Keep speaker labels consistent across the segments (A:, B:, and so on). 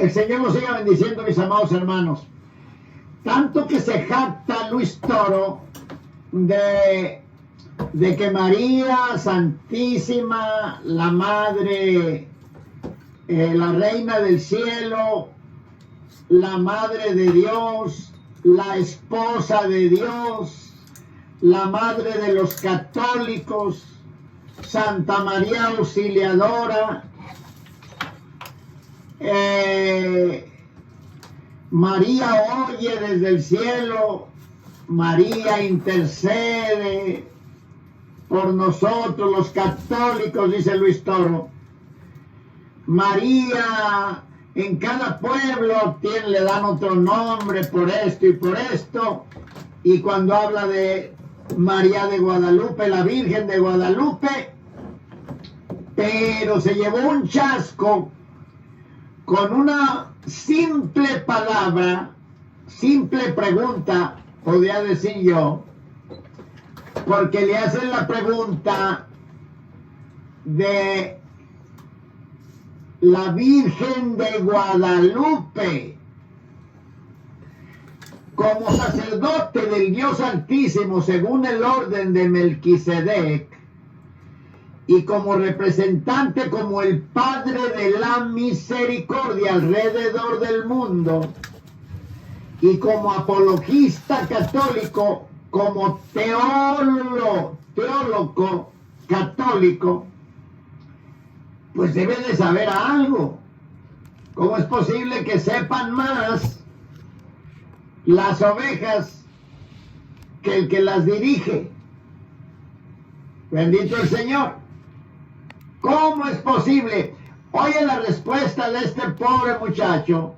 A: El Señor los siga bendiciendo, mis amados hermanos. Tanto que se jacta Luis Toro de que María Santísima, la Madre, la Reina del Cielo, la Madre de Dios, la Esposa de Dios, la Madre de los católicos, Santa María Auxiliadora, María oye desde el cielo, María intercede por nosotros los católicos, dice Luis Toro. María en cada pueblo le dan otro nombre por esto y por esto, y cuando habla de María de Guadalupe, la Virgen de Guadalupe, pero se llevó un chasco con una simple palabra, simple pregunta, podría decir yo, porque le hacen la pregunta de la Virgen de Guadalupe. Como sacerdote del Dios Altísimo, según el orden de Melquisedec, y como representante, como el Padre de la Misericordia alrededor del mundo, y como apologista católico, como teólogo católico, pues debe de saber algo. ¿Cómo es posible que sepan más las ovejas que el que las dirige? Bendito el Señor. ¿Cómo es posible? Oye la respuesta de este pobre muchacho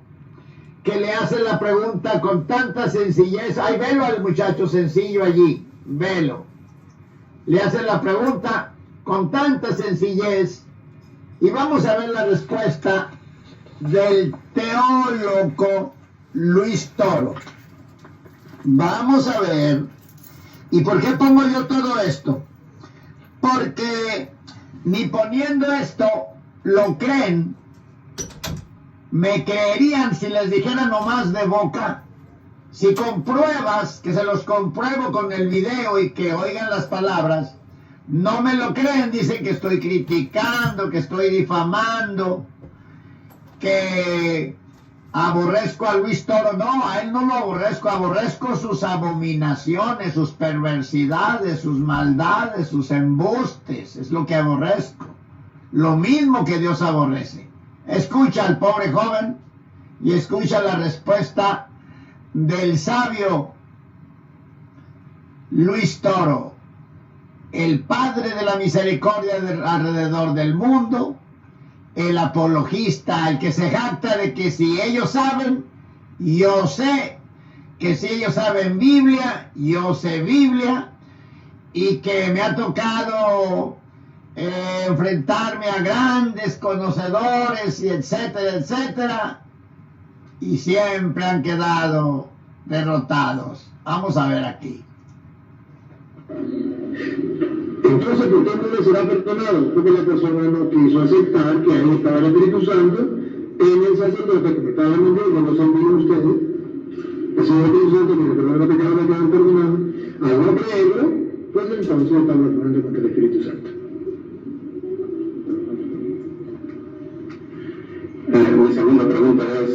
A: que le hace la pregunta con tanta sencillez. Ay, velo al muchacho sencillo allí, velo. Le hace la pregunta con tanta sencillez, y vamos a ver la respuesta del teólogo Luis Toro. Vamos a ver. ¿Y por qué pongo yo todo esto? Porque ni poniendo esto lo creen. Me creerían si les dijera nomás de boca. Si con pruebas, que se los compruebo con el video y que oigan las palabras, no me lo creen. Dicen que estoy criticando, que estoy difamando, que aborrezco a Luis Toro. No, a él no lo aborrezco, aborrezco sus abominaciones, sus perversidades, sus maldades, sus embustes. Es lo que aborrezco. Lo mismo que Dios aborrece. Escucha al pobre joven y escucha la respuesta del sabio Luis Toro, el Padre de la Misericordia alrededor del mundo, el apologista, el que se jacta de que si ellos saben, yo sé, que si ellos saben Biblia, yo sé Biblia, y que me ha tocado enfrentarme a grandes conocedores y etcétera, etcétera, y siempre han quedado derrotados. Vamos a ver aquí.
B: Entonces, ¿por qué no le será perdonado? Porque la persona no quiso aceptar que ahí estaba el Espíritu Santo en el sacerdote, que estaba en el mundo, no son bien ustedes. El Señor Espíritu Santo, que le perdona los pecados, le quedan perdonados. Al no creerlo, pues entonces está blasfemando contra el Espíritu Santo.
C: Mi segunda pregunta es,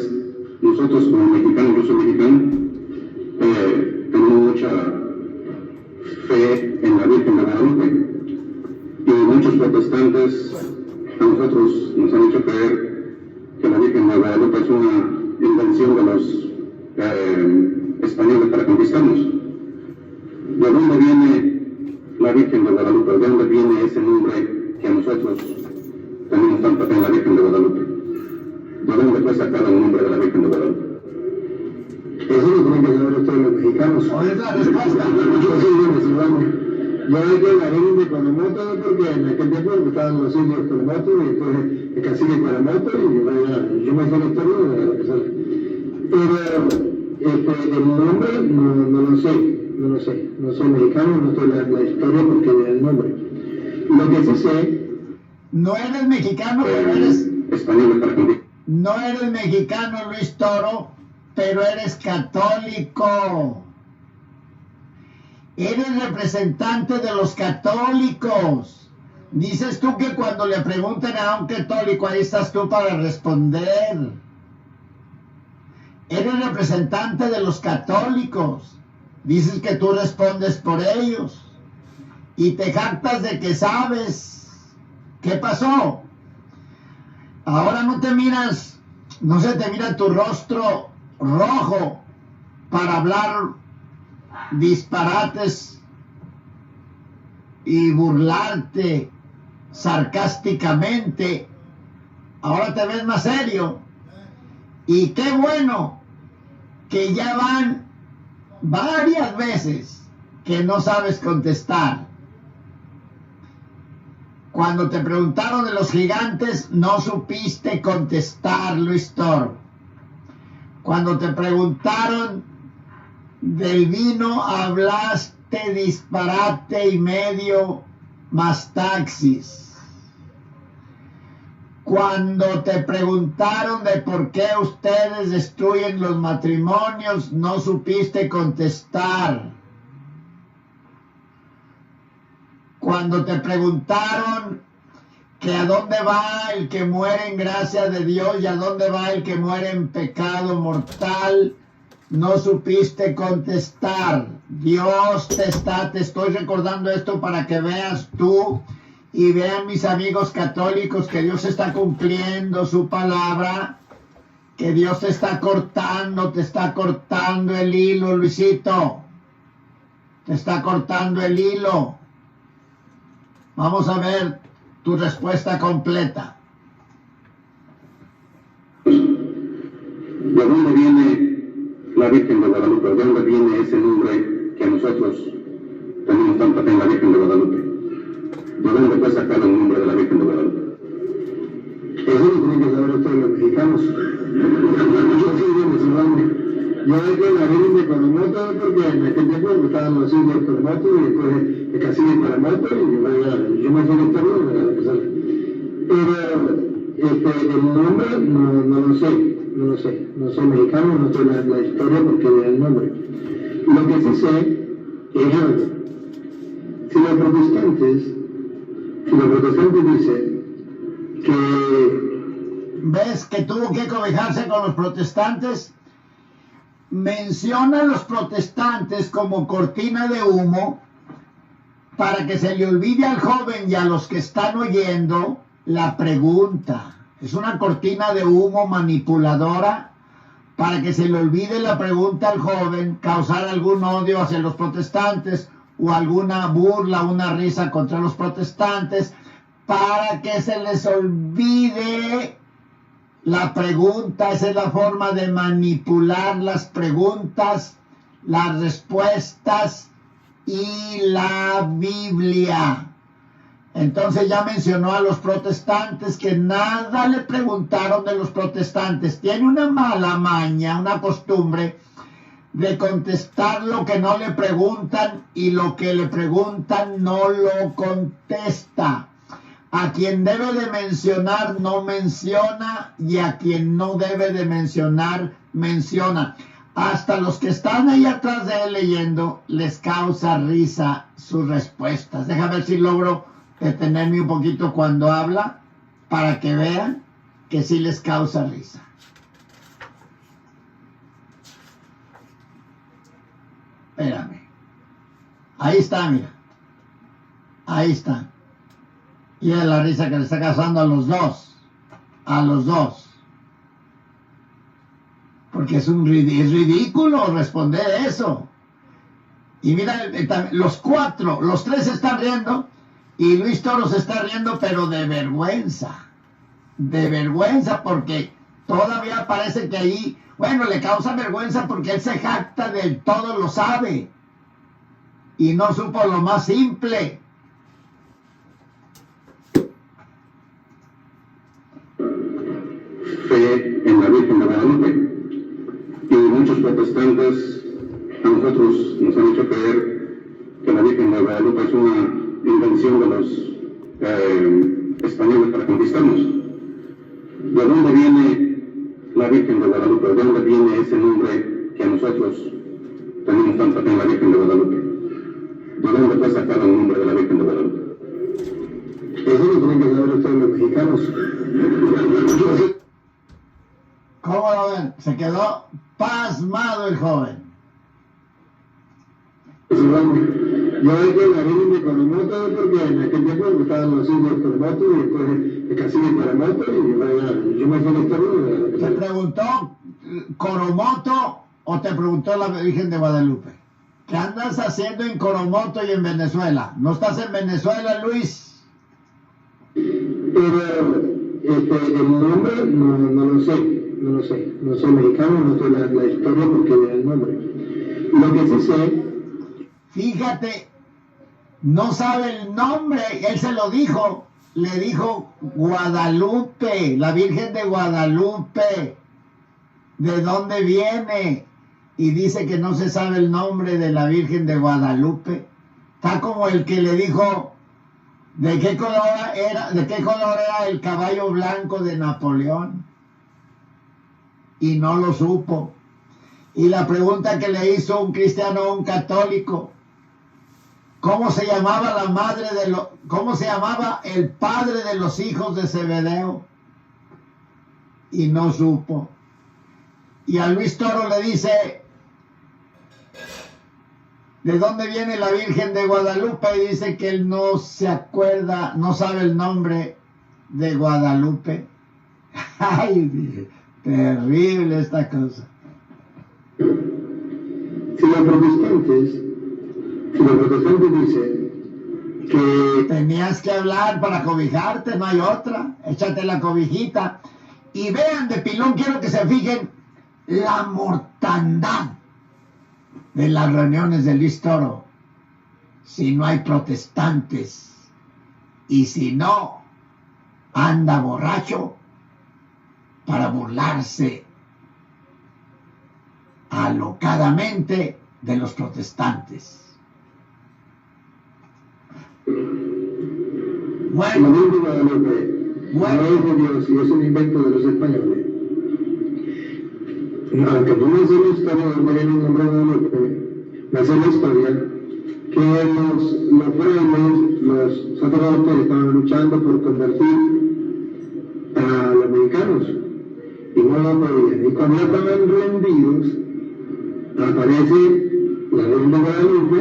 C: nosotros como mexicanos, yo soy mexicano, tenemos mucha fe en la Virgen de Guadalupe, y muchos protestantes a nosotros nos han hecho creer que la Virgen de Guadalupe es una invención de los españoles para conquistarnos. ¿De dónde viene la Virgen de Guadalupe? ¿De dónde viene ese nombre que a nosotros tenemos tanta fe en la Virgen de Guadalupe? ¿De dónde fue sacado el nombre de la Virgen de Guadalupe?
B: Eso lo tienen que saber ustedes los mexicanos.
A: Oye la respuesta.
B: Yo hay que la Virgen de Cuanamoto, porque en aquel tiempo estaban los indios Cuanamoto, y entonces el cacique Cuanamoto, y yo me sé la historia de la persona. Pero el nombre no lo sé. No soy mexicano, no sé la historia porque el nombre. Lo que sí sé.
A: No eres mexicano, pero eres
C: español para conquistar.
A: No eres mexicano, Luis Toro, pero eres católico. Eres representante de los católicos. Dices tú que cuando le pregunten a un católico, ahí estás tú para responder. Eres representante de los católicos. Dices que tú respondes por ellos. Y te jactas de que sabes. ¿Qué pasó? Ahora no te miras, no se te mira tu rostro rojo para hablar disparates y burlarte sarcásticamente. Ahora te ves más serio. Y qué bueno que ya van varias veces que no sabes contestar. Cuando te preguntaron de los gigantes, no supiste contestar, Luis Toro. Cuando te preguntaron del vino, hablaste disparate y medio más taxis. Cuando te preguntaron de por qué ustedes destruyen los matrimonios, no supiste contestar. Cuando te preguntaron que a dónde va el que muere en gracia de Dios y a dónde va el que muere en pecado mortal, no supiste contestar. Dios te estoy recordando esto para que veas tú y vean mis amigos católicos que Dios está cumpliendo su palabra, que Dios te está cortando el hilo, Luisito. Te está cortando el hilo. Vamos a ver tu respuesta completa.
C: ¿De dónde viene la Virgen de Guadalupe? ¿De dónde viene ese nombre que nosotros tenemos tanta fe en la Virgen de Guadalupe? ¿De dónde fue sacado el nombre de la Virgen de Guadalupe?
B: Eso lo tienen que saber ustedes los mexicanos. Yo soy venezolano. Yo dejé la Virgen de Coromoto porque en aquel tiempo me estaban los indios de Coromoto y después de Casillas de Coromoto y yo me fui a la historia. Pero el nombre no lo sé mexicano, no sé la historia porque de el nombre. Lo que sí sé es algo. Si los protestantes dicen que...
A: ¿Ves que tuvo que cobijarse con los protestantes? Menciona a los protestantes como cortina de humo para que se le olvide al joven y a los que están oyendo la pregunta. Es una cortina de humo manipuladora para que se le olvide la pregunta al joven, causar algún odio hacia los protestantes o alguna burla, una risa contra los protestantes, para que se les olvide la pregunta. Esa es la forma de manipular las preguntas, las respuestas y la Biblia. Entonces ya mencionó a los protestantes que nada le preguntaron de los protestantes. Tiene una mala maña, una costumbre de contestar lo que no le preguntan y lo que le preguntan no lo contesta. A quien debe de mencionar no menciona y a quien no debe de mencionar menciona. Hasta los que están ahí atrás de él leyendo les causa risa sus respuestas. Déjame ver si logro detenerme un poquito cuando habla para que vean que sí les causa risa. Espérame. Ahí está, mira. Ahí está. Y es la risa que le está causando a los dos. A los dos. Porque es ridículo responder eso. Y mira, los tres se están riendo. Y Luis Toro se está riendo, pero de vergüenza. De vergüenza, porque todavía parece que ahí, bueno, le causa vergüenza porque él se jacta del todo lo sabe. Y no supo lo más simple.
C: Fe en la Virgen de Guadalupe. Y muchos protestantes a nosotros nos han hecho creer que la Virgen de Guadalupe es una invención de los españoles para conquistarnos. ¿De dónde viene la Virgen de Guadalupe? ¿De dónde viene ese nombre que nosotros tenemos tanta fe en la Virgen de Guadalupe? ¿De dónde fue sacado el nombre de la Virgen de Guadalupe?
B: Eso lo tienen que saber ustedes los mexicanos.
A: ¿Cómo lo ven? Se quedó pasmado el joven.
B: Sí, bueno, yo es que la Virgen de Coromoto, porque en aquel tiempo estaban los indios Coromoto y después el cacique Coromoto, y bueno, yo me sé la historia.
A: ¿Te preguntó Coromoto o te preguntó la Virgen de Guadalupe? ¿Qué andas haciendo en Coromoto y en Venezuela? ¿No estás en Venezuela, Luis?
B: Pero el nombre no lo sé, no soy mexicano, no sé la historia porque da el nombre. Lo que sí sé,
A: fíjate, no sabe el nombre, él se lo dijo, le dijo Guadalupe, la Virgen de Guadalupe, ¿de dónde viene? Y dice que no se sabe el nombre de la Virgen de Guadalupe. Está como el que le dijo ¿de qué color era el caballo blanco de Napoleón? Y no lo supo. Y la pregunta que le hizo un cristiano a un católico, ¿cómo se llamaba cómo se llamaba el padre de los hijos de Zebedeo? Y no supo. Y a Luis Toro le dice, ¿de dónde viene la Virgen de Guadalupe? Y dice que él no se acuerda, no sabe el nombre de Guadalupe. Ay, dije, terrible esta cosa.
B: Si los protestantes dicen que
A: tenías que hablar para cobijarte, no hay otra, échate la cobijita. Y vean, de pilón quiero que se fijen la mortandad de las reuniones de Luis Toro. Si no hay protestantes y si no anda borracho para burlarse alocadamente de los protestantes.
B: la Virgen de Guadalupe no es de Dios y es un invento de los españoles. Aunque no me sé la historia de dónde viene el nombre de Guadalupe, me sé la historia que los frailes, los sacerdotes estaban luchando por convertir a los mexicanos y no lo podían. Y cuando ya estaban rendidos, aparece la Virgen de Guadalupe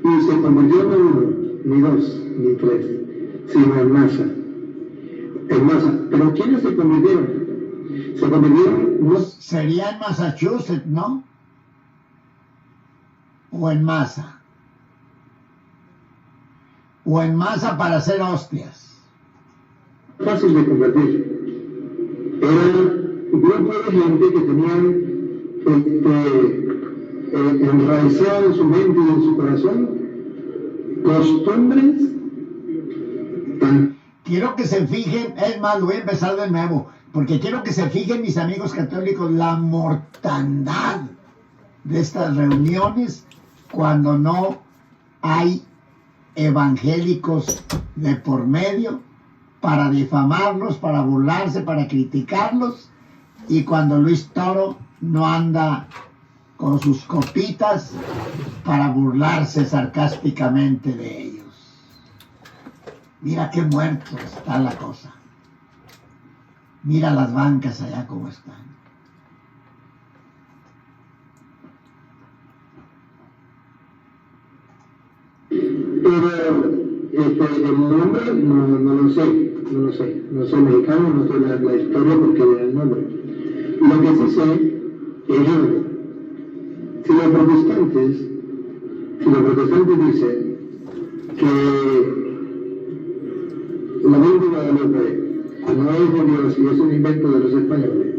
B: y se convirtió no uno, ni dos, ni tres, sino en masa. En masa. ¿Pero quiénes se convirtieron? Se convirtieron unos...
A: Sería en Massachusetts, ¿no? O en masa. O en masa para hacer hostias.
B: Fácil de convertir. Era un grupo de gente que tenían enraizado en su mente y en su corazón costumbres tan...
A: Quiero que se fijen, es más, voy a empezar de nuevo, porque quiero que se fijen mis amigos católicos la mortandad de estas reuniones cuando no hay evangélicos de por medio para difamarlos, para burlarse, para criticarlos, y cuando Luis Toro no anda con sus copitas para burlarse sarcásticamente de ellos. Mira qué muerto está la cosa. Mira las bancas allá cómo están.
B: Pero el nombre no lo sé, no soy mexicano, no sé la historia porque da el nombre. Lo que sí sé es algo. Si los protestantes dicen que la Virgen de Guadalupe no es de Dios y es un invento de los españoles,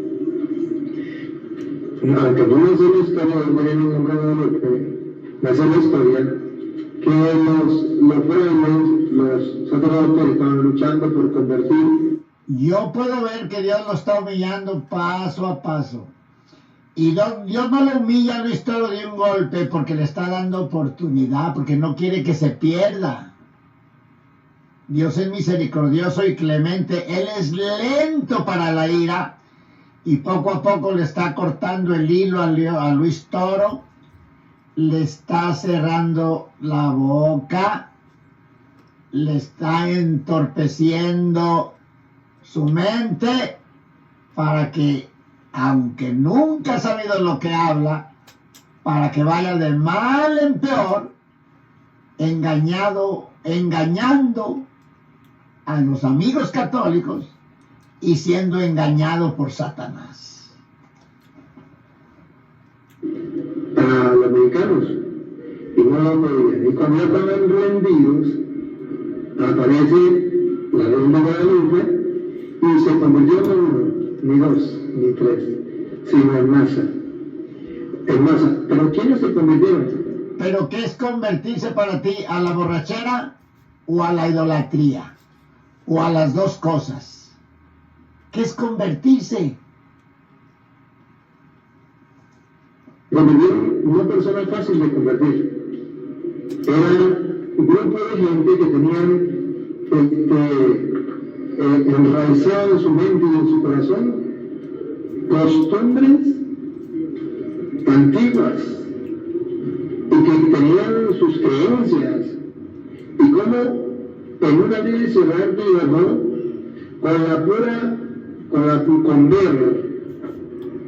B: aunque no me sé la historia de dónde viene el nombre de Guadalupe, me sé la historia que los frailes, los sacerdotes estaban luchando por convertir.
A: Yo puedo ver que Dios lo está humillando paso a paso. Y Dios no lo humilla a Luis Toro de un golpe porque le está dando oportunidad, porque no quiere que se pierda. Dios es misericordioso y clemente. Él es lento para la ira y poco a poco le está cortando el hilo a Luis Toro, le está cerrando la boca, le está entorpeciendo su mente para que, aunque nunca ha sabido lo que habla, para que vaya de mal en peor, engañando a los amigos católicos y siendo engañado por Satanás.
B: A los mexicanos. Y cuando ya estaban rendidos, aparece la Virgen de Guadalupe y se convirtió en uno, ni dos, ni tres, sino en masa. En masa. ¿Pero quiénes se convirtieron?
A: ¿Pero qué es convertirse para ti? ¿A la borrachera o a la idolatría? ¿O a las dos cosas? ¿Qué es convertirse?
B: Convirtieron una persona fácil de convertir. Era un grupo de gente que tenían enraizado en su mente y en su corazón costumbres antiguas y que tenían sus creencias, y como en una ley se reactivó con ver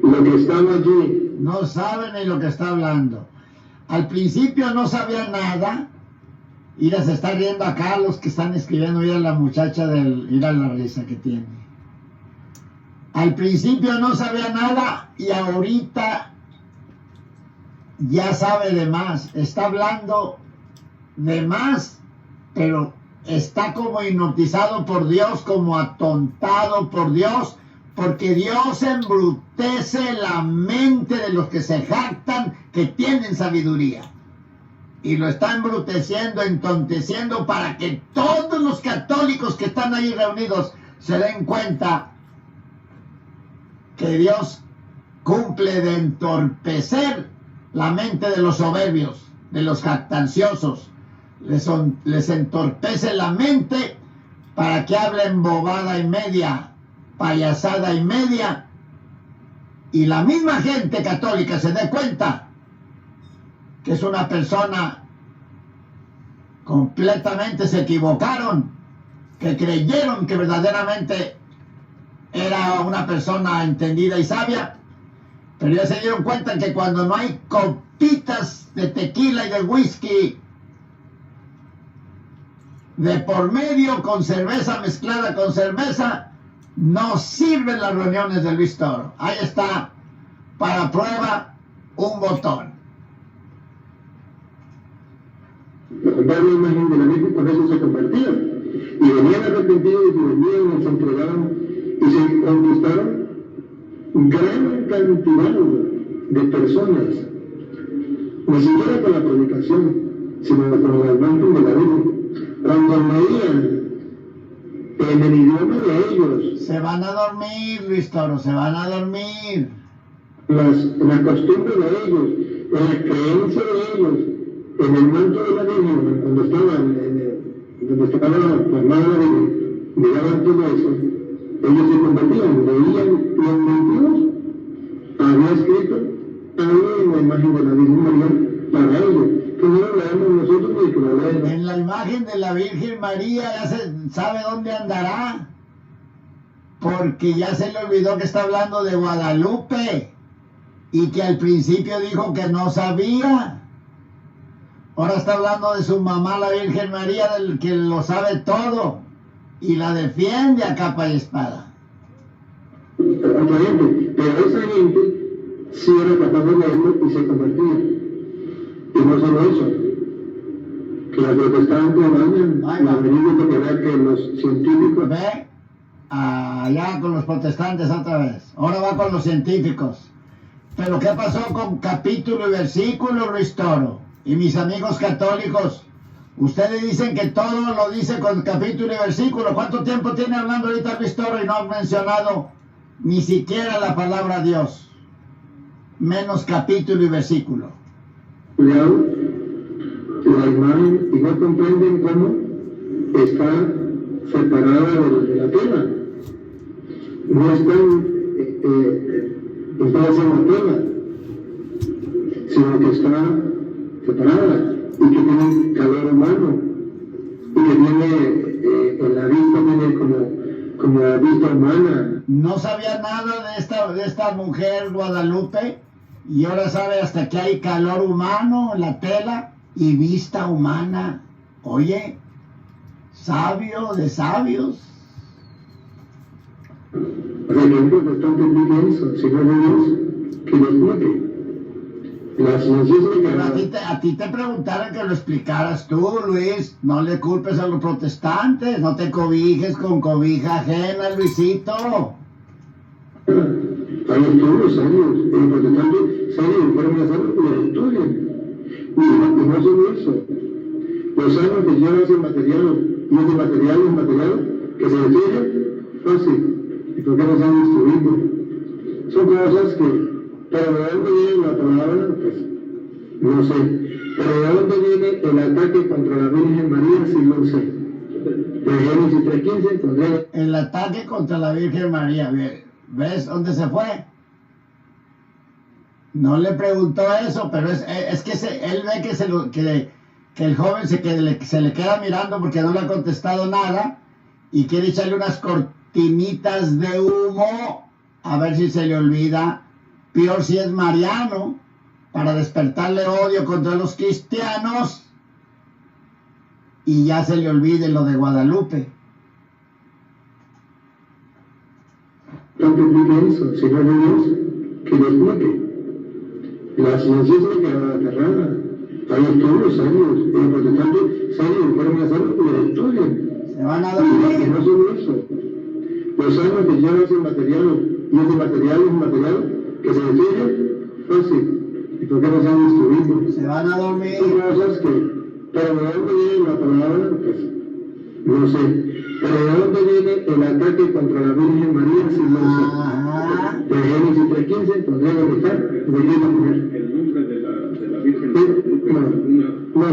B: lo que estaba allí.
A: No sabe ni lo que está hablando. Al principio no sabía nada. Mira, se está riendo acá los que están escribiendo. Mira la muchacha mira la risa que tiene. Al principio no sabía nada y ahorita ya sabe de más. Está hablando de más, pero está como hipnotizado por Dios, como atontado por Dios, porque Dios embrutece la mente de los que se jactan que tienen sabiduría. Y lo está embruteciendo, entonteciendo, para que todos los católicos que están ahí reunidos se den cuenta que Dios cumple de entorpecer la mente de los soberbios, de los jactanciosos. Les entorpece la mente para que hablen bobada y media, payasada y media, y la misma gente católica se dé cuenta que es una persona completamente se equivocaron, que creyeron que verdaderamente era una persona entendida y sabia, pero ya se dieron cuenta que cuando no hay copitas de tequila y de whisky de por medio, con cerveza mezclada con cerveza, no sirven las reuniones de Luis Toro. Ahí está, para prueba, un botón.
B: Comprar la imagen de la Virgen, por eso se convertían. Y venían arrepentidos y venían, se entregaron y se conquistaron gran cantidad de personas. Ni siquiera con la predicación, sino con la imagen de la Virgen. Cuando leían en el idioma de ellos,
A: Se van a dormir, Luis Toro, se van a dormir.
B: la costumbre de ellos, la creencia de ellos, en el manto de la Virgen, donde estaba formada la Virgen, miraban todo eso, ellos se convertían, leían los 22, había escrito algo en la imagen de la Virgen María para ellos, que no lo leemos nosotros ni que lo leemos.
A: En la imagen de la Virgen María ya se sabe dónde andará, porque ya se le olvidó que está hablando de Guadalupe y que al principio dijo que no sabía. Ahora está hablando de su mamá, la Virgen María, del que lo sabe todo y la defiende a capa y espada.
B: Otra gente, pero esa gente sí era capaz de leerlo y se convertía. Y no solo eso, que los protestantes vayan a venir porque vean que los científicos...
A: Ve, allá con los protestantes otra vez. Ahora va con los científicos. Pero ¿qué pasó con capítulo y versículo, Luis Toro? Y mis amigos católicos, ustedes dicen que todo lo dice con capítulo y versículo. ¿Cuánto tiempo tiene hablando ahorita Luis Toro y no ha mencionado ni siquiera la palabra Dios? Menos capítulo y versículo.
B: Cuidado, la imagen, y no comprenden cómo está separada de la tierra. No están está haciendo tela, sino que está separada y que tiene calor humano y que tiene en la vista tiene como la vista humana.
A: No sabía nada de esta mujer Guadalupe y ahora sabe hasta que hay calor humano en la tela y vista humana. Oye, sabio de sabios.
B: O sea, que un protestante explique eso, si no es Dios, que lo explique. La ciencia
A: Pero a ti te preguntaron que lo explicaras tú, Luis. No le culpes a los protestantes, no te cobijes con cobija ajena, Luisito.
B: Hay estudios serios, el protestante serio, fueron a hacerlo y los estudian. Y no solo eso, los años que lleva ese material, y ese material es material que se destruye fácil. ¿Y por qué no se han destruido? Son cosas que, pero de dónde viene la palabra, pues, no sé. Pero de dónde viene el ataque contra la Virgen María, sí lo sé. De Génesis 3:15 encontré.
A: El ataque contra la Virgen María, ¿ves dónde se fue? No le preguntó eso, pero es que él ve que el joven se le queda mirando porque no le ha contestado nada y quiere echarle unas cortinitas de humo a ver si se le olvida, peor si es mariano, para despertarle odio contra los cristianos y ya se le olvide lo de Guadalupe.
B: ¿Dónde explique eso? Si no es Dios, que lo explique. La ciencia se queda aterrada. Hay estudios serios, el protestante serio, fueron a hacerlo y lo estudian.
A: Se van a dormir.
B: Y no solo eso. Los años que lleva ese material, y ese material es un material que se destruye fácil. ¿Y por qué no se han destruido?
A: Se van a dormir.
B: Son cosas que, pero de dónde viene la palabra, pues, no sé. Pero de dónde viene el ataque contra la Virgen María, sí lo sé. De Génesis 3:15, encontré donde está, de esta mujer.
C: El nombre de la Virgen
B: No.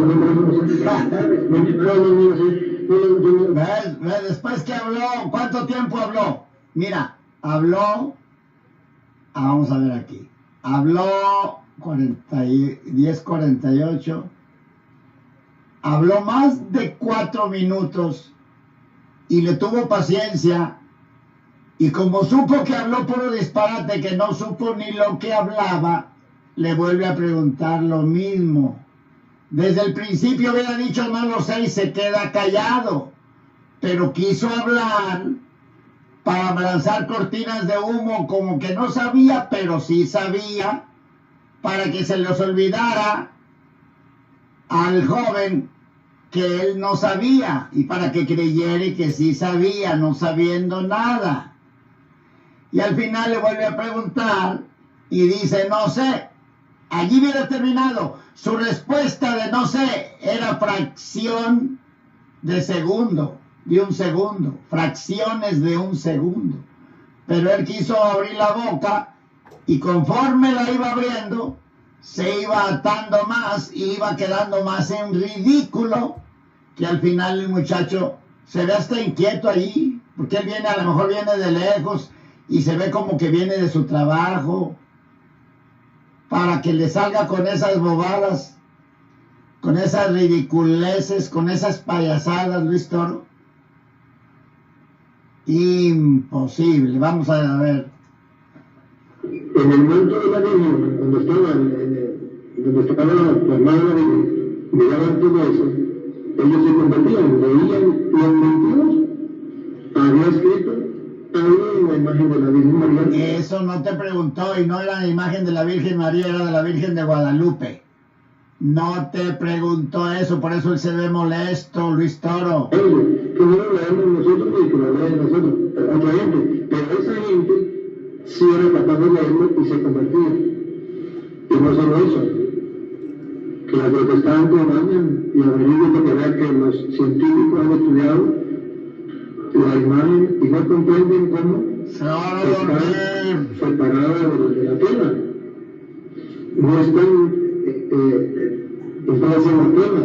A: ¿Ves? Después que habló, ¿cuánto tiempo habló? Mira, habló, vamos a ver aquí, habló 10:48, habló más de 4 minutos y le tuvo paciencia y como supo que habló puro disparate, que no supo ni lo que hablaba, le vuelve a preguntar lo mismo. Desde el principio hubiera dicho no lo sé y se queda callado, pero quiso hablar para lanzar cortinas de humo como que no sabía, pero sí sabía, para que se les olvidara al joven que él no sabía y para que creyera que sí sabía, no sabiendo nada. Y al final le vuelve a preguntar y dice no sé. Allí hubiera terminado. Su respuesta de no sé era fracción de segundo, de un segundo, fracciones de un segundo. Pero él quiso abrir la boca y conforme la iba abriendo, se iba atando más y iba quedando más en ridículo, que al final el muchacho se ve hasta inquieto allí, porque él viene, a lo mejor viene de lejos y se ve como que viene de su trabajo, para que le salga con esas bobadas, con esas ridiculeces, con esas payasadas, Luis Toro. Imposible. Vamos a ver.
B: En el manto de la Virgen, donde estaba la hermana de miraban todo eso, ellos se convertían, leían los mentiros, había escrito en la imagen de la Virgen María.
A: Eso no te preguntó y no era la imagen de la Virgen María, era de la Virgen de Guadalupe. No te preguntó eso, por eso él se ve molesto, Luis Toro.
B: Que no lo leemos nosotros ni que lo lean nosotros, otra gente. Pero esa gente sí era capaz de leerlo y se convertía. Y no solo eso, que los protestantes vayan y averigüen porque vean que los científicos han estudiado la imagen y no comprenden cómo
A: se van a dormir
B: separada de la tela. No están haciendo tela,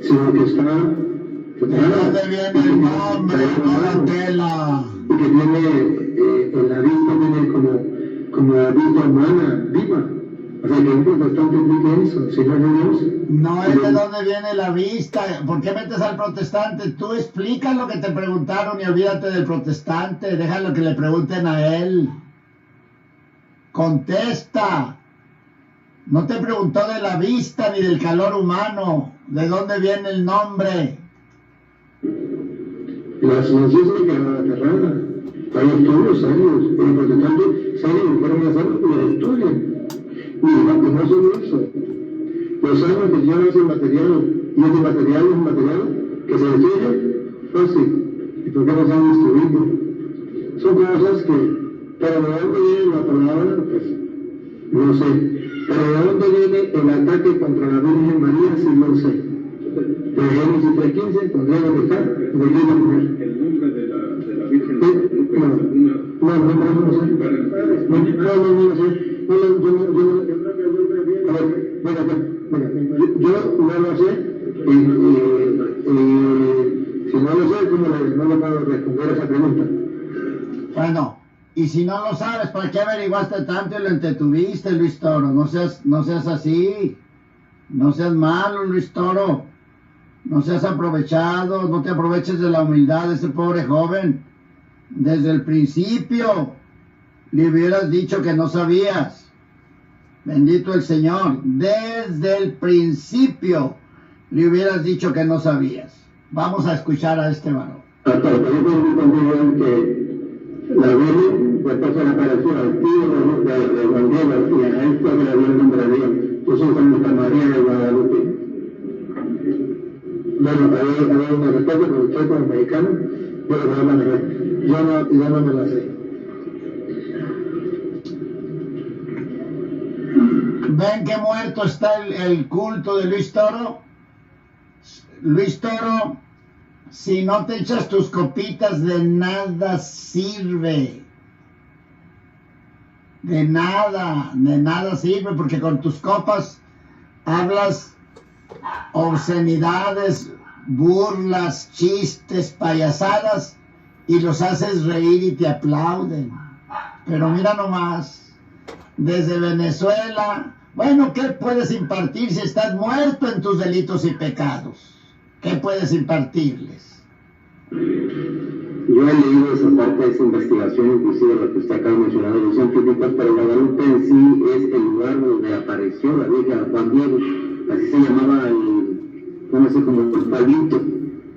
B: sino que está
A: separada. ¿De dónde viene el nombre? No la tela.
B: Y que tiene la vista viene como vista humana, viva. O sea, que un protestante explique eso, Señor de Dios.
A: No es de dónde viene la vista. ¿Por qué metes al protestante? Tú explica lo que te preguntaron y olvídate del protestante. Déjalo que le pregunten a él. Contesta. No te preguntó de la vista ni del calor humano. ¿De dónde viene el nombre?
B: La ciencia se quedó aterrada. Hay estudios serios. El protestante serios fueron a hacerlo y lo estudian. Y no solo eso. Los años que llevan ese material, y ese material es un material que se destruye fácil. ¿Y por qué no se han destruido? Son cosas que, pero de dónde viene la palabra, pues, no sé. Pero de dónde viene el ataque contra la Virgen María, sí lo sé. De Génesis 3:15, pondré la dejar, de la mujer.
C: El nombre de la Virgen.
B: No sé. No sé. Yo no lo sé, si no lo sé, ¿cómo no le puedo responder a esa pregunta?
A: Bueno, y si no lo sabes, ¿para qué averiguaste tanto y lo entretuviste, Luis Toro? No seas así, no seas malo, Luis Toro, no seas aprovechado, no te aproveches de la humildad de ese pobre joven. Desde el principio le hubieras dicho que no sabías. Bendito el Señor. Desde el principio le hubieras dicho que no sabías. Vamos a escuchar a este varón.
B: Hasta el principio conmigo que la Virgen después se le apareció al tío de Juan Diego y a esto que le dio el nombre de Dios. Yo soy Santa María de Guadalupe. Bueno, hay una respuesta, pero usted como mexicano, yo no me la sé.
A: ¿Ven qué muerto está el culto de Luis Toro? Luis Toro, si no te echas tus copitas, de nada sirve. De nada sirve, porque con tus copas hablas obscenidades, burlas, chistes, payasadas, y los haces reír y te aplauden. Pero mira nomás, desde Venezuela, bueno, ¿qué puedes impartir si estás muerto en tus delitos y pecados? ¿Qué puedes impartirles?
C: Yo he leído esa parte de esa investigación, inclusive lo que usted acaba de mencionar de los científicos, pero Guadalupe en sí es el lugar donde apareció la Virgen Juan Diego, así se llamaba vamos a decir, como el palito,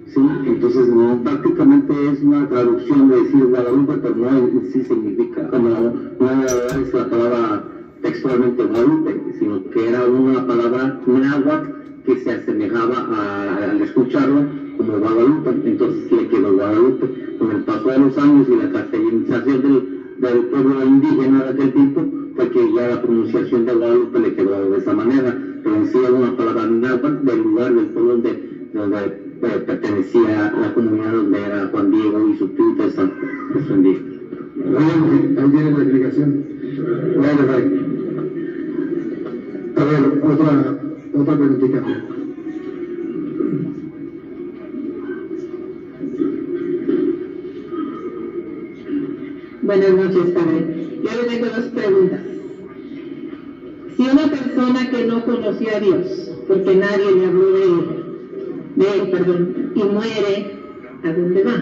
C: ¿sí? Entonces no, prácticamente es una traducción de decir Guadalupe, pero no en sí significa, no es la palabra textualmente Guadalupe, sino que era una palabra náhuatl que se asemejaba al escucharlo como Guadalupe. Entonces sí le quedó Guadalupe. Con el paso de los años y la castellanización del pueblo indígena de aquel tiempo, fue que ya la pronunciación de Guadalupe le quedó de esa manera, pero en sí era una palabra náhuatl del lugar del pueblo donde pertenecía la comunidad donde era Juan Diego y su tío de San indígena.
B: Ahí tiene la explicación. A ver, otra preguntita.
D: Buenas noches, padre. Yo le tengo dos preguntas. Si una persona que no conoció a Dios, porque nadie le habló de él, y muere, ¿a dónde va?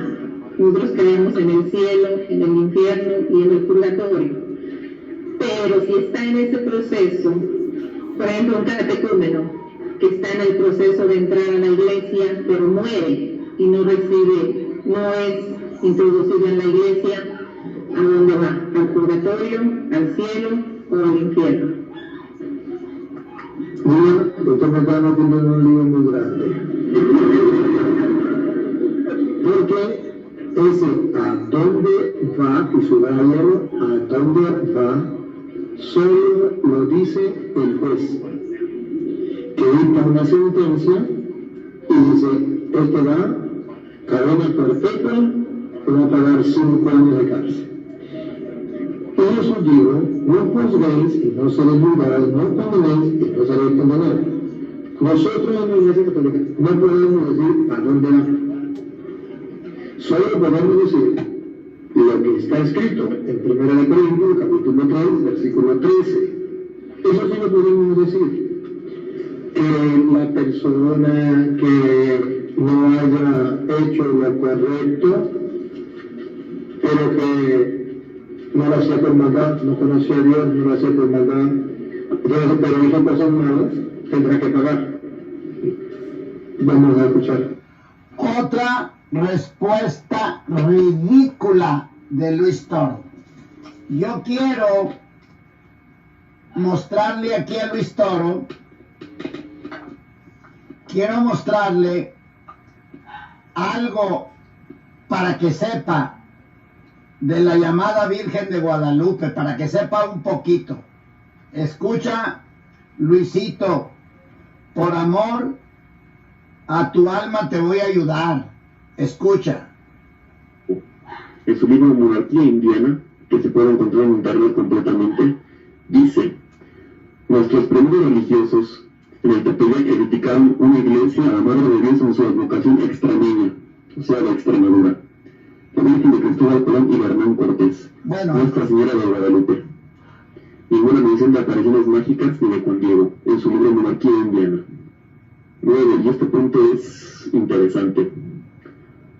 D: Nosotros creemos en el cielo, en el infierno y en el purgatorio. Pero si está en ese proceso, por ejemplo, un catecúmeno que está en el proceso de entrar a la iglesia, pero muere y no es introducido en la iglesia, ¿a dónde va? ¿Al purgatorio, al cielo o al infierno?
B: Usted me está metiendo en un lío muy grande. Porque ese a dónde va, y subrayalo, a dónde va, solo lo dice el juez, que dicta una sentencia y dice, este va, cadena perpetua, que va a pagar 5 años de cárcel. Por eso digo, no juzguéis y no seréis juzgados, no condenéis y no seréis condenados. Nosotros en la Iglesia Católica no podemos decir a dónde va. Solo podemos decir lo que está está escrito en 1 Corintios, capítulo 3, versículo 13. Eso sí lo podemos decir, que la persona que no haya hecho lo correcto, pero que no lo hacía por maldad, no conocía a Dios, no lo hacía por maldad, pero hizo cosas malas, tendrá que pagar. Vamos a escuchar.
A: Otra respuesta ridícula de Luis Toro. Yo quiero mostrarle aquí a Luis Toro, quiero mostrarle algo para que sepa de la llamada Virgen de Guadalupe, para que sepa un poquito. Escucha, Luisito, por amor a tu alma te voy a ayudar. Escucha.
E: En su libro Monarquía Indiana, que se puede encontrar en internet completamente, dice: nuestros primeros religiosos en el Tepeyac edificaron una iglesia a la Madre de Dios en su advocación extremeña, o sea, de Extremadura, la Virgen de Cristóbal Colón y Hernán Cortés, Nuestra Señora de Guadalupe. Ninguna mención de apariciones mágicas ni de Juan Diego en su libro Monarquía Indiana. 9. Y este punto es interesante.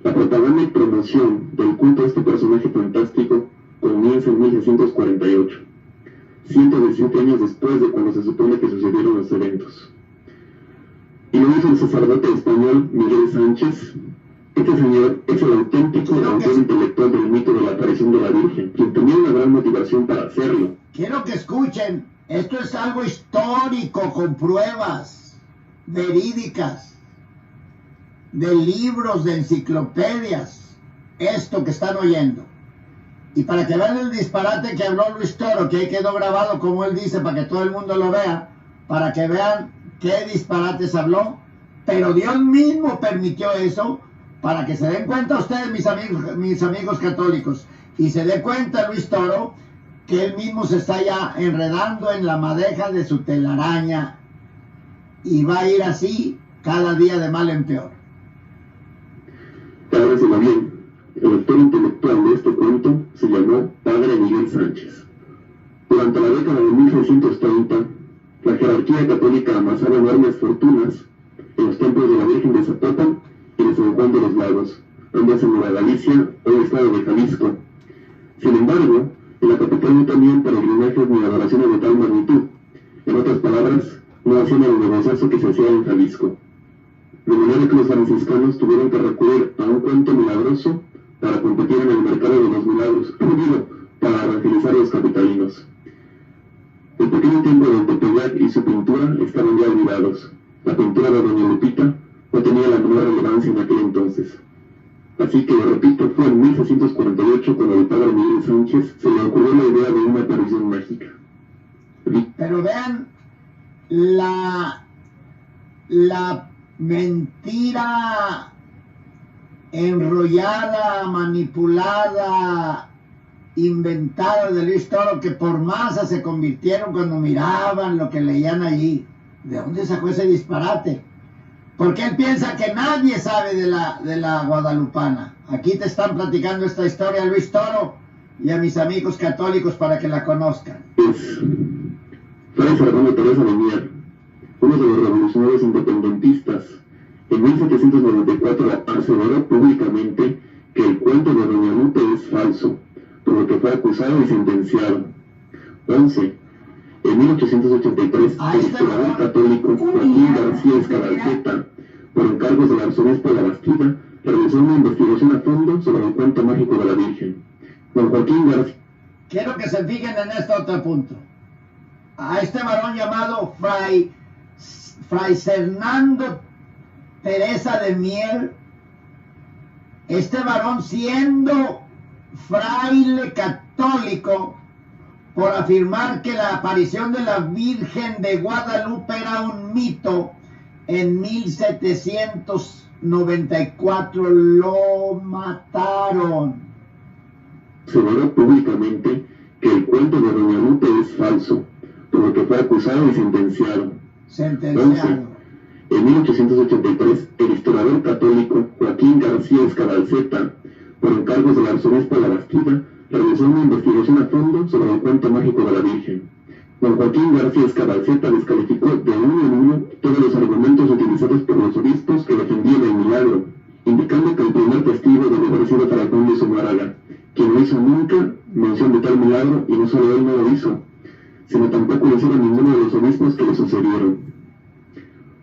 E: La propaganda y promoción del culto a este personaje fantástico comienza en 1648, 117 años después de cuando se supone que sucedieron los eventos. Y lo hizo el sacerdote español Miguel Sánchez. Este señor es el auténtico autor intelectual del mito de la aparición de la Virgen, quien tenía una gran motivación para hacerlo.
A: Quiero que escuchen, esto es algo histórico, con pruebas verídicas, de libros, de enciclopedias, esto que están oyendo. Y para que vean el disparate que habló Luis Toro, que ahí quedó grabado como él dice, para que todo el mundo lo vea, para que vean qué disparates habló, pero Dios mismo permitió eso, para que se den cuenta ustedes, mis amigos católicos, y se dé cuenta Luis Toro, que él mismo se está ya enredando en la madeja de su telaraña, y va a ir así cada día de mal en peor.
E: Cábreselo bien, el autor intelectual de este cuento se llamó Padre Miguel Sánchez. Durante la década de 1630, la jerarquía católica amasaba enormes fortunas en los templos de la Virgen de Zapopan y de San Juan de los Lagos, ambas en Nueva Galicia, hoy estado de Jalisco. Sin embargo, en la capital no tenían peregrinajes ni adoraciones de tal magnitud. En otras palabras, no hacían el negociazo que se hacía en Jalisco. De manera que los franciscanos tuvieron que recurrir a un cuento milagroso para competir en el mercado de los milagros, para evangelizar a los capitalinos. El pequeño templo del Tepeyac y su pintura estaban ya olvidados. La pintura de Doña Lupita no tenía la menor relevancia en aquel entonces. Así que, repito, fue en 1648 cuando el padre Miguel Sánchez se le ocurrió la idea de una aparición mágica.
A: Pero vean la mentira enrollada, manipulada, inventada de Luis Toro, que por masa se convirtieron cuando miraban lo que leían allí. ¿De dónde sacó ese disparate? Porque él piensa que nadie sabe de la guadalupana. Aquí te están platicando esta historia, Luis Toro, y a mis amigos católicos para que la conozcan.
E: Fray Fernando Teresa de Mier, uno de los revolucionarios independentistas, en 1794 aseveró públicamente que el cuento de Doña Lupe es falso, por lo que fue acusado y sentenciado. 11. En 1883, el historiador católico Joaquín García Escadalceta, por encargos del arzobispo de la Bastida, realizó una investigación a fondo sobre el cuento mágico de la Virgen. Don Joaquín García...
A: Quiero que se fijen en este otro punto. A este varón llamado Fray Fernando Teresa de Mier, este varón siendo fraile católico, por afirmar que la aparición de la Virgen de Guadalupe era un mito, en 1794 lo mataron.
E: Aseveró públicamente que el cuento de Doña Lupe es falso, por lo que fue acusado y sentenciado. 11. En 1883, el historiador católico Joaquín García Escadalceta, por encargos del arzobispo de la Bastida, realizó realizó una investigación a fondo sobre el cuento mágico de la Virgen. Don Joaquín García Escabalceta descalificó de uno en uno todos los argumentos utilizados por los obispos que defendían el milagro, indicando que el primer testigo debe haber sido Fray Juan de Zumárraga, quien no hizo nunca mención de tal milagro, y no solo él no lo hizo, sino tampoco lo hicieron ninguno de los obispos que le sucedieron.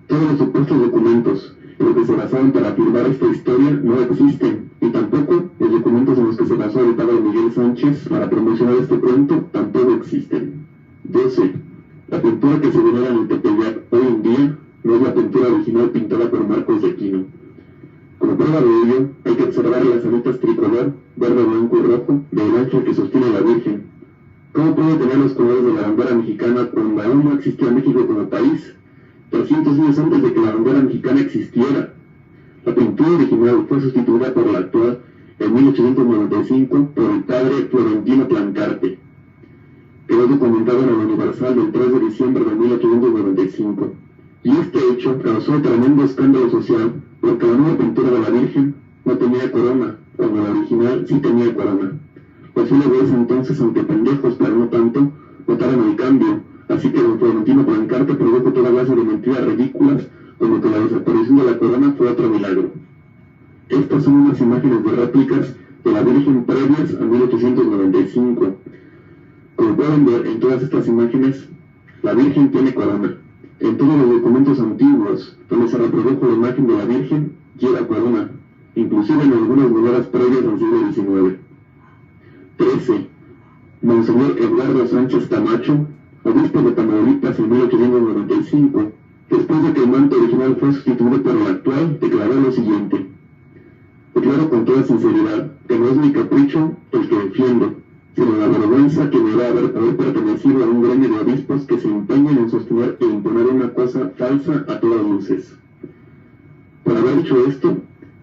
E: Todos los supuestos documentos en los que se basaban para afirmar esta historia no existen, y tampoco los documentos en los que se basó el padre Miguel Sánchez para promocionar este cuento tampoco existen. 12. La pintura que se venera en el Tepeyac hoy en día no es la pintura original pintada por Marcos de Aquino. Como prueba de ello, hay que observar las anitas tricolor, verde, blanco y rojo, del ángel que sostiene a la Virgen. ¿Cómo puede tener los colores de la bandera mexicana cuando aún no existía México como país? 300 años antes de que la bandera mexicana existiera. La pintura original fue sustituida por la actual en 1895 por el padre Florentino Plancarte. Quedó documentado en el Universal del 3 de diciembre de 1895. Y este hecho causó tremendo escándalo social porque la nueva pintura de la Virgen no tenía corona, cuando la original sí tenía corona. Los célebres entonces, aunque pendejos pero no tanto, votaron el cambio, así que don Florentino Plancarte produjo toda clase de mentiras ridículas, como que la desaparición de la corona fue otro milagro. Estas son unas imágenes de réplicas de la Virgen previas a 1895. Como pueden ver en todas estas imágenes, la Virgen tiene corona. En todos los documentos antiguos donde se reprodujo la imagen de la Virgen, lleva corona, inclusive en algunas monedas previas al siglo XIX. 13. Monseñor Eduardo Sánchez Camacho, obispo de Tamaulipas en 1895, después de que el manto original fue sustituido por el actual, declaró lo siguiente: declaro con toda sinceridad que no es mi capricho el que defiendo, sino la vergüenza que me da haber pertenecido a un gremio de obispos que se empeñan en sostener e imponer una cosa falsa a todas luces. Por haber dicho esto,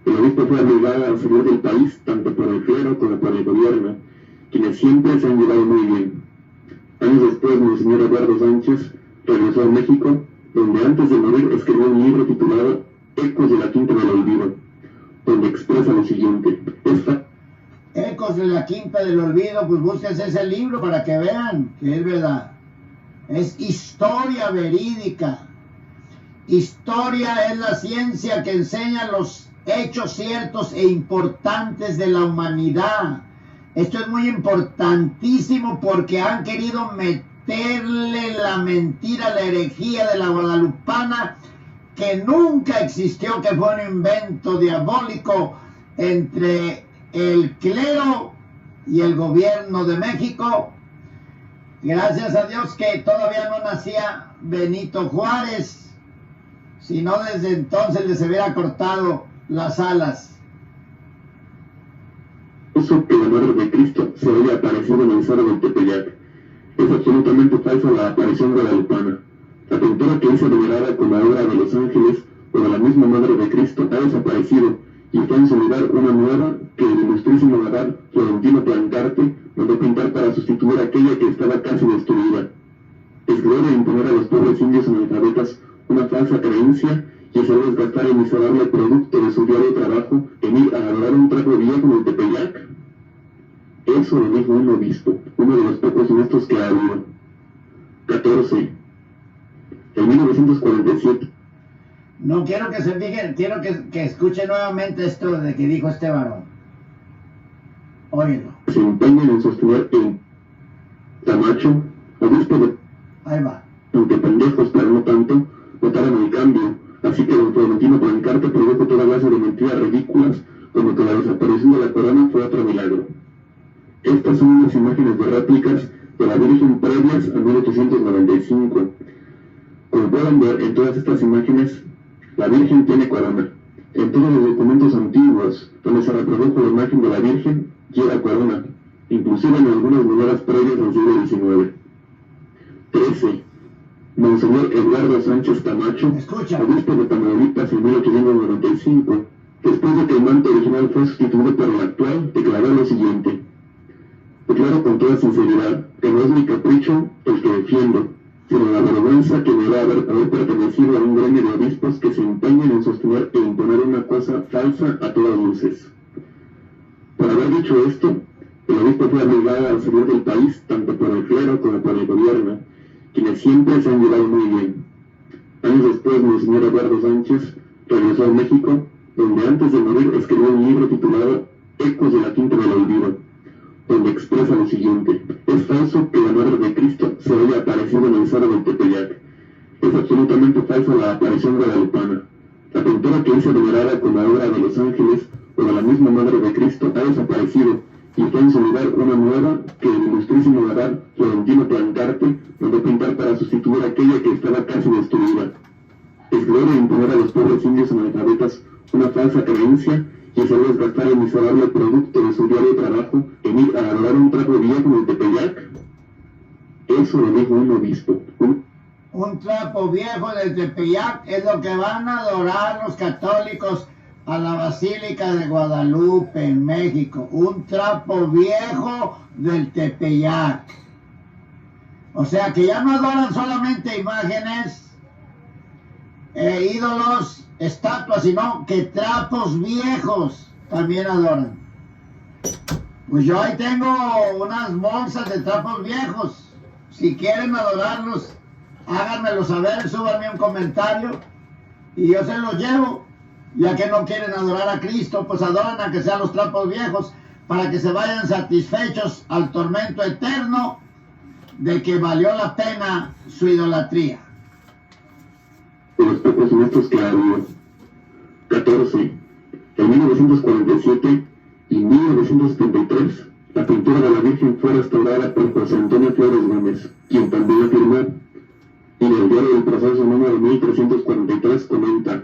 E: el obispo fue obligado a salir del país tanto por el clero como por el gobierno, quienes siempre se han llevado muy bien. Años después, Monseñor Eduardo Sánchez regresó a México, donde antes de morir escribió un libro titulado Ecos de la Quinta del Olvido, donde expresa lo siguiente:
A: Ecos de la Quinta del Olvido, pues búsquense ese libro para que vean que es verdad. Es historia verídica. Historia es la ciencia que enseña los hechos ciertos e importantes de la humanidad. Esto es muy importantísimo porque han querido meterle la mentira, la herejía de la guadalupana, que nunca existió, que fue un invento diabólico entre el clero y el gobierno de México. Gracias a Dios que todavía no nacía Benito Juárez, si no desde entonces les hubiera cortado las alas.
E: Eso que la Madre de Cristo se haya aparecido en el Cerro del Tepeyac. Es absolutamente falsa la aparición guadalupana. La pintura que hizo venerada como obra de los ángeles o de la misma Madre de Cristo ha desaparecido, y fue en su lugar una nueva que el ilustrísimo abad Florentino Plancarte mandó pintar para sustituir aquella que estaba casi destruida. Es gloria imponer a los pobres indios analfabetas una falsa creencia y hacerles gastar el miserable producto de su diario trabajo en ir a adorar un trapo viejo en el Tepeyac. Eso lo dijo un obispo, uno de los pocos honestos que ha habido. 14. En 1947.
A: No quiero que se fijen, quiero que escuchen nuevamente esto de que dijo este varón. Óyelo.
E: Se empeñan en sostener el Camacho, obispo de...
A: Ahí va.
E: Aunque pendejos, pero no tanto, votaron el cambio. Así que don Florentino Plancarte produjo toda clase de mentiras ridículas, como que la desaparición de la corona fue otro milagro. Estas son unas imágenes de réplicas de la Virgen previas a 1895. Como pueden ver en todas estas imágenes, la Virgen tiene corona. En todos los documentos antiguos donde se reprodujo la imagen de la Virgen, lleva corona, inclusive en algunas monedas previas al siglo XIX. 13. Monseñor Eduardo Sánchez Camacho, obispo de Tamaulipas en 1895, después de que el manto original fue sustituido por el actual, declaró lo siguiente: declaro con toda sinceridad que no es mi capricho el que defiendo, sino la vergüenza que me da haber pertenecido a un gremio de obispos que se empeñan en sostener e imponer una cosa falsa a todas luces. Por haber dicho esto, El obispo fue obligado a salir del país tanto por el clero como por el gobierno, quienes siempre se han llevado muy bien. Años después, Monseñor Eduardo Sánchez regresó a México, donde antes de morir escribió un libro titulado Ecos de la Quinta del Olvido, donde expresa lo siguiente: es falso que la Madre de Cristo se haya aparecido en el Cerro del Tepeyac. Es absolutamente falsa la aparición guadalupana. La pintura que hizo venerada como obra de los ángeles o de la misma Madre de Cristo ha desaparecido, y fue en su lugar una nueva que el ilustrísimo abad Florentino Plancarte mandó pintar para sustituir aquella que estaba casi destruida. Es gloria imponer a los pobres indios analfabetas una falsa creencia y hacerles gastar el miserable producto de su diario trabajo en ir a adorar un trapo viejo en el Tepeyac. Eso lo dijo un obispo.
A: Un trapo viejo del Tepeyac es lo que van a adorar los católicos a la Basílica de Guadalupe en México. Un trapo viejo del Tepeyac. O sea que ya no adoran solamente imágenes, ídolos, estatuas, sino que trapos viejos también adoran. Pues yo ahí tengo unas bolsas de trapos viejos. Si quieren adorarlos, háganmelo saber, súbanme un comentario y yo se los llevo. Ya que no quieren adorar a Cristo, pues adoran a que sean los trapos viejos, para que se vayan satisfechos al tormento eterno de que valió la pena su idolatría.
E: De los pocos maestros que ha habido. 14. En 1947 y 1973, la pintura de la Virgen fue restaurada por José Antonio Flores Gómez, quien también afirmó, y en el diario del proceso número 1343 comenta: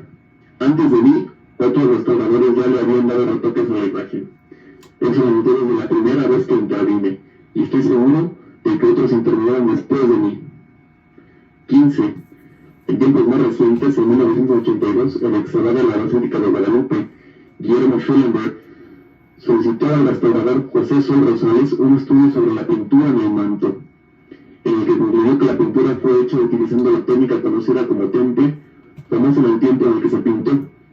E: antes de mí, otros restauradores ya le habían dado retoques a la imagen. Eso lo noté desde la primera vez que intervine, y estoy seguro de que otros intervinieron después de mí. 15. En tiempos más recientes, en 1982, el exabad de la Basílica de Guadalupe, Guillermo Schellenberg, solicitó al restaurador José Sol Rosales un estudio sobre la pintura en el manto, en el que concluyó que la pintura fue hecha utilizando la técnica conocida como temple, famosa en el tiempo en el que se pintó.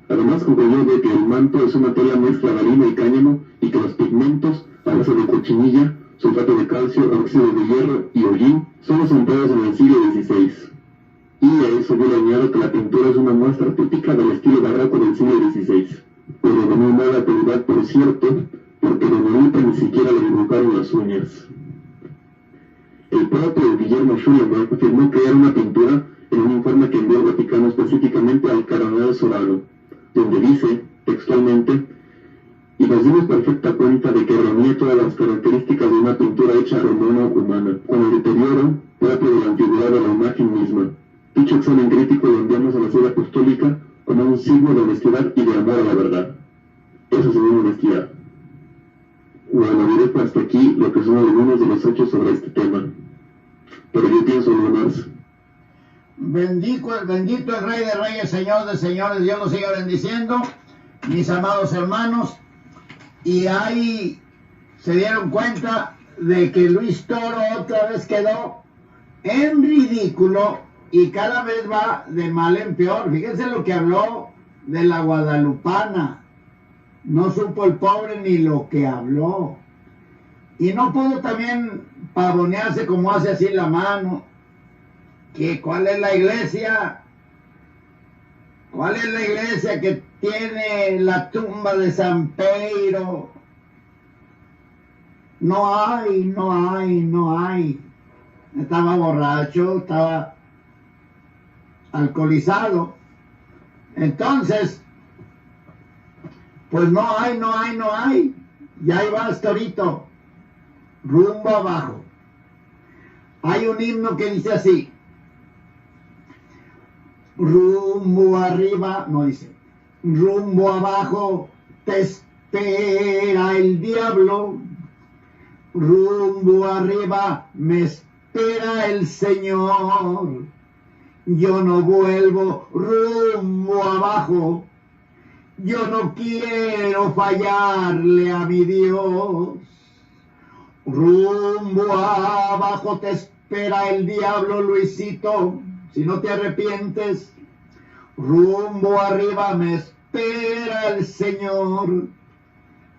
E: Además concluyó de que el manto es una tela mezcla de harina y cáñamo y que los pigmentos, a base de cochinilla, sulfato de calcio, óxido de hierro y hollín, son los empleados en el siglo XVI. Y a eso yo le añado que la pintura es una muestra típica del estilo barroco del siglo XVI, pero de muy mala calidad, por cierto, porque de bonita ni siquiera le dibujaron las uñas. El propio Guillermo Schellenberg afirmó que era una pintura en un informe que envió el Vaticano específicamente al cardenal Sorano, donde dice, textualmente, y nos dimos perfecta cuenta de que reunía todas las características de una pintura hecha a mano humana, con el deterioro propio de la antigüedad de la imagen misma. Dicho examen crítico lo enviamos a la Sede Apostólica como un signo de honestidad y de amor a la verdad. Eso se llama honestidad. Bueno, diré hasta aquí lo que son algunos de los hechos sobre este tema. Pero yo pienso en lo más.
A: Bendito el Rey de Reyes, Señor de Señores. Dios los siga bendiciendo, mis amados hermanos. Y ahí se dieron cuenta de que Luis Toro otra vez quedó en ridículo y cada vez va de mal en peor. Fíjense lo que habló de la guadalupana. No supo el pobre ni lo que habló. Y no pudo también pavonearse como hace así la mano. ¿Cuál es la iglesia? ¿Cuál es la iglesia que tiene la tumba de San Pedro? No hay. Estaba borracho, estaba alcoholizado. Entonces, pues no hay. Y ahí va el torito, rumbo abajo. Hay un himno que dice así: rumbo arriba, no dice, rumbo abajo te espera el diablo, rumbo arriba me espera el Señor, yo no vuelvo rumbo abajo, yo no quiero fallarle a mi Dios, rumbo abajo te espera el diablo, Luisito. Si no te arrepientes, rumbo arriba me espera el Señor.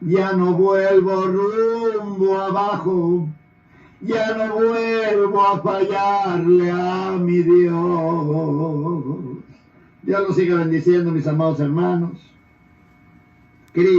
A: Ya no vuelvo rumbo abajo, ya no vuelvo a fallarle a mi Dios. Dios los siga bendiciendo, mis amados hermanos. Cristo.